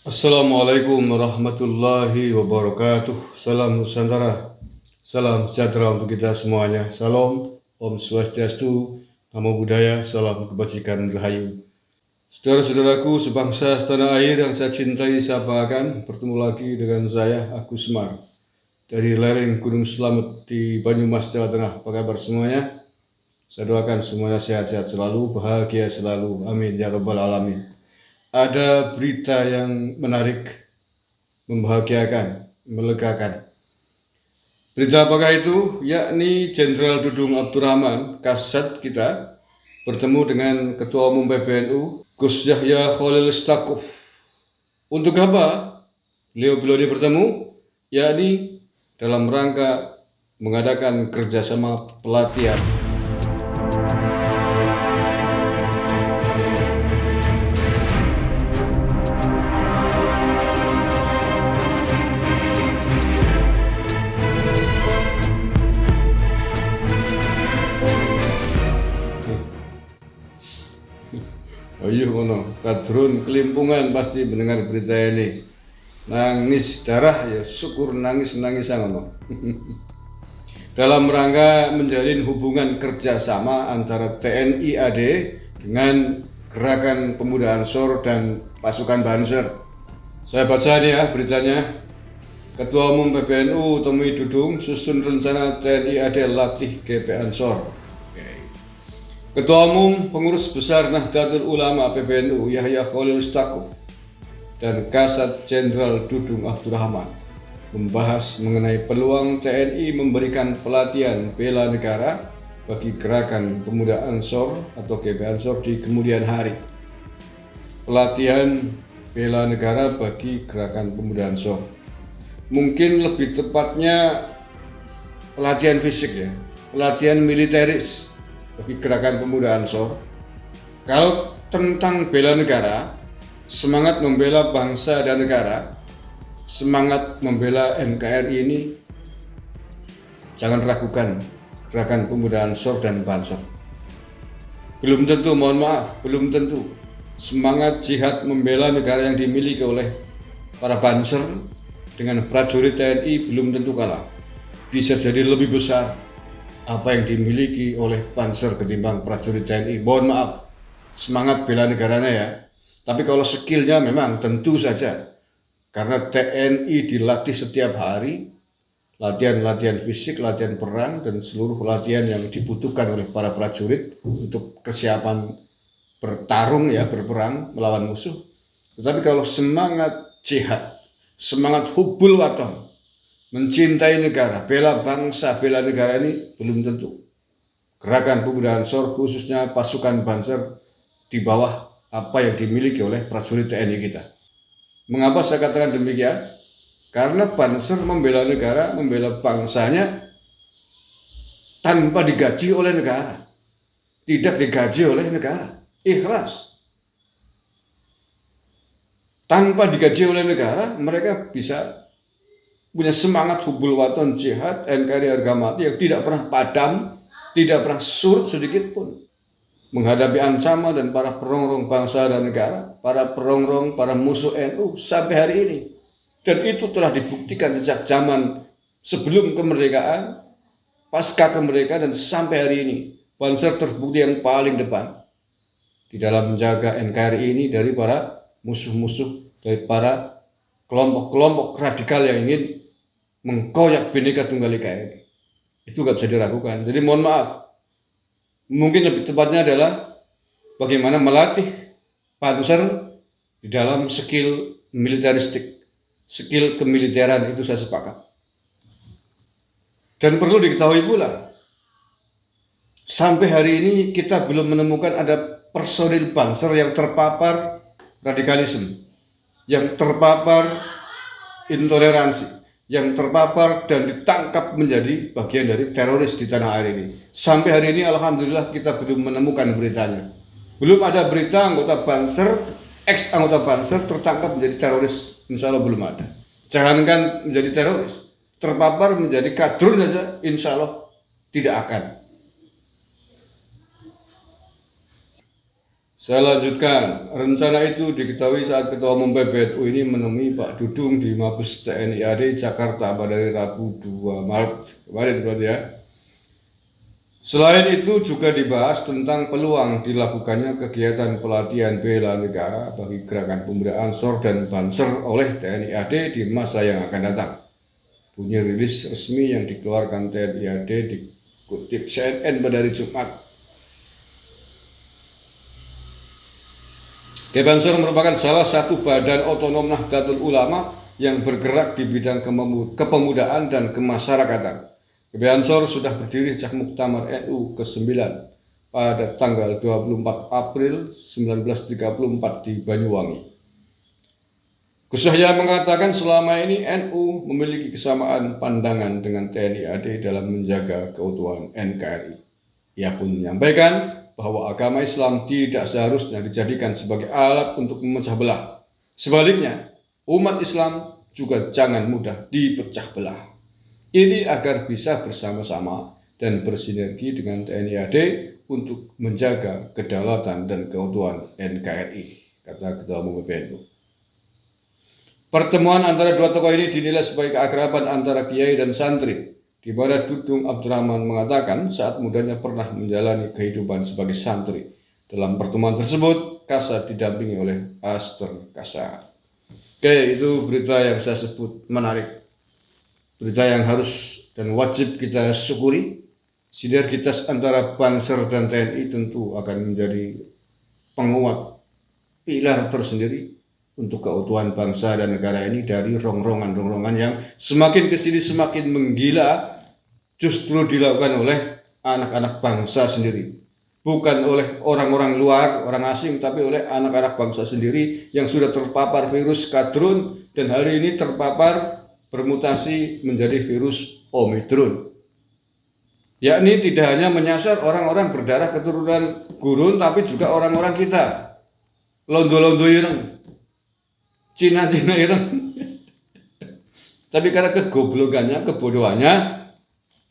Assalamualaikum warahmatullahi wabarakatuh. Salam Nusantara, salam sejahtera untuk kita semuanya. Salam, Om Swastiastu, Namo Buddhaya, salam kebajikan rahayu. Saudara-saudaraku sebangsa setanah air yang saya cintai, saya banggakan, bertemu lagi dengan saya, Agus Semar, dari lereng Gunung Slamet di Banyumas, Jawa Tengah. Apa kabar semuanya? Saya doakan semuanya sehat-sehat selalu, bahagia selalu. Amin ya rabbal alamin. Ada berita yang menarik, membahagiakan, melegakan. Berita apakah itu? Yakni Jenderal Dudung Abdurrahman, Kasat kita, bertemu dengan Ketua Umum PBNU, Gus Yahya Khalil Stakuf. Untuk apa beliau ini bertemu? Yakni dalam rangka mengadakan kerjasama pelatihan. Ayo ngono, kadrun kelimpungan pasti mendengar berita ini. Nangis darah ya syukur nangis ngono. Dalam rangka menjalin hubungan kerjasama antara TNI AD dengan Gerakan Pemuda Ansor dan pasukan Banser. Saya baca ini ya beritanya. Ketua Umum PBNU temui Dudung susun rencana TNI AD latih GP Ansor. Ketua Umum Pengurus Besar Nahdlatul Ulama PBNU Yahya Khalil Stakuf dan Kasat Jenderal Dudung Abdurrahman membahas mengenai peluang TNI memberikan pelatihan bela negara bagi Gerakan Pemuda Ansor atau GP Ansor di kemudian hari. Pelatihan bela negara bagi Gerakan Pemuda Ansor. Mungkin lebih tepatnya pelatihan fisik ya, pelatihan militeris bagi Gerakan Pemuda Ansor. Kalau tentang bela negara, semangat membela bangsa dan negara, semangat membela NKRI ini jangan ragukan Gerakan Pemuda Ansor dan Banser. Belum tentu, mohon maaf, belum tentu semangat jihad membela negara yang dimiliki oleh para Banser dengan prajurit TNI belum tentu kalah. Bisa jadi lebih besar apa yang dimiliki oleh Banser ketimbang prajurit TNI. Mohon maaf, semangat bela negaranya ya. Tapi kalau skillnya memang tentu saja, karena TNI dilatih setiap hari, latihan fisik, latihan perang, dan seluruh latihan yang dibutuhkan oleh para prajurit untuk kesiapan bertarung ya, berperang melawan musuh. Tetapi kalau semangat jihad, semangat hubbul waton, mencintai negara, bela bangsa, bela negara ini belum tentu. Gerakan Pemuda Ansor khususnya pasukan Banser di bawah apa yang dimiliki oleh prajurit TNI kita. Mengapa saya katakan demikian? Karena Banser membela negara, membela bangsanya tanpa digaji oleh negara. Tidak digaji oleh negara, ikhlas. Tanpa digaji oleh negara, mereka bisa punya semangat hubbul waton jihad NKRI harga mati yang tidak pernah padam, tidak pernah surut sedikit pun menghadapi ancaman dan para perongrong bangsa dan negara, para perongrong, para musuh NU sampai hari ini. Dan itu telah dibuktikan sejak zaman sebelum kemerdekaan, pasca kemerdekaan, dan sampai hari ini. Banser terbukti yang paling depan di dalam menjaga NKRI ini dari para musuh-musuh, dari para kelompok-kelompok radikal yang ingin mengkoyak Bhinneka Tunggal Ika ini. Itu gak bisa diragukan. Jadi mohon maaf, mungkin lebih tepatnya adalah bagaimana melatih Banser di dalam skill militeristik, skill kemiliteran, itu saya sepakat. Dan perlu diketahui pula, sampai hari ini kita belum menemukan ada personil Banser yang terpapar radikalisme, yang terpapar intoleransi, yang terpapar dan ditangkap menjadi bagian dari teroris di tanah air ini. Sampai hari ini alhamdulillah kita belum menemukan beritanya. Belum ada berita anggota Banser, ex-anggota Banser tertangkap menjadi teroris. Insya Allah belum ada. Jangankan menjadi teroris, terpapar menjadi kadrun saja insya Allah tidak akan. Saya lanjutkan, rencana itu diketahui saat Ketua Umum PBNU ini menemui Pak Dudung di Mabes TNI AD Jakarta pada hari Rabu 2 Maret kemarin berarti ya. Selain itu juga dibahas tentang peluang dilakukannya kegiatan pelatihan bela negara bagi gerakan pemuda Ansor dan Banser oleh TNI AD di masa yang akan datang. Bunyi rilis resmi yang dikeluarkan TNI AD dikutip CNN pada hari Jumat. Banser merupakan salah satu badan otonom Nahdlatul Ulama yang bergerak di bidang kepemudaan dan kemasyarakatan. Banser sudah berdiri sejak Muktamar NU ke-9 pada tanggal 24 April 1934 di Banyuwangi. Gus Yahya mengatakan selama ini NU memiliki kesamaan pandangan dengan TNI AD dalam menjaga keutuhan NKRI. Ia pun menyampaikan bahwa agama Islam tidak seharusnya dijadikan sebagai alat untuk memecah belah. Sebaliknya, umat Islam juga jangan mudah dipecah belah. Ini agar bisa bersama-sama dan bersinergi dengan TNI AD untuk menjaga kedaulatan dan keutuhan NKRI, kata Ketua Umum PBNU. Pertemuan antara dua tokoh ini dinilai sebagai keakraban antara kiai dan santri, di mana Dudung Abdurrahman mengatakan saat mudanya pernah menjalani kehidupan sebagai santri. Dalam pertemuan tersebut, Kasat didampingi oleh Aster Kasat. Oke, itu berita yang saya sebut menarik. Berita yang harus dan wajib kita syukuri. Sinergitas antara Banser dan TNI tentu akan menjadi penguat pilar tersendiri untuk keutuhan bangsa dan negara ini dari rongrongan-rongrongan yang semakin kesini semakin menggila, justru dilakukan oleh anak-anak bangsa sendiri. Bukan oleh orang-orang luar, orang asing, tapi oleh anak-anak bangsa sendiri yang sudah terpapar virus kadrun dan hari ini terpapar bermutasi menjadi virus Omikron. Yakni tidak hanya menyasar orang-orang berdarah keturunan gurun, tapi juga orang-orang kita. Londo-londo ireng, Cina-Cina ireng. Tapi karena kegoblokannya, kebodohannya,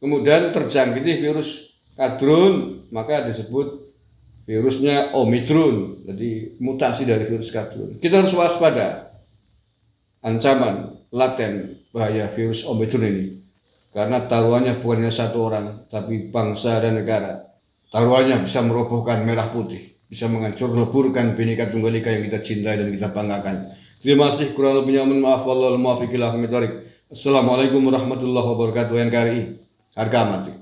kemudian terjangkiti virus kadrun, maka disebut virusnya Omikron. Jadi mutasi dari virus kadrun. Kita harus waspada ancaman laten bahaya virus Omikron ini. Karena taruhannya bukan hanya satu orang, tapi bangsa dan negara. Taruhannya bisa merobohkan merah putih, bisa menghancur leburkan Bhinneka Tunggal Ika yang kita cintai dan kita banggakan. Terima kasih, kurang lebihnya mohon maaf. Wallahul muwaffiq ila aqwamit thoriq. Assalamualaikum warahmatullahi wabarakatuh. NKRI harga mati.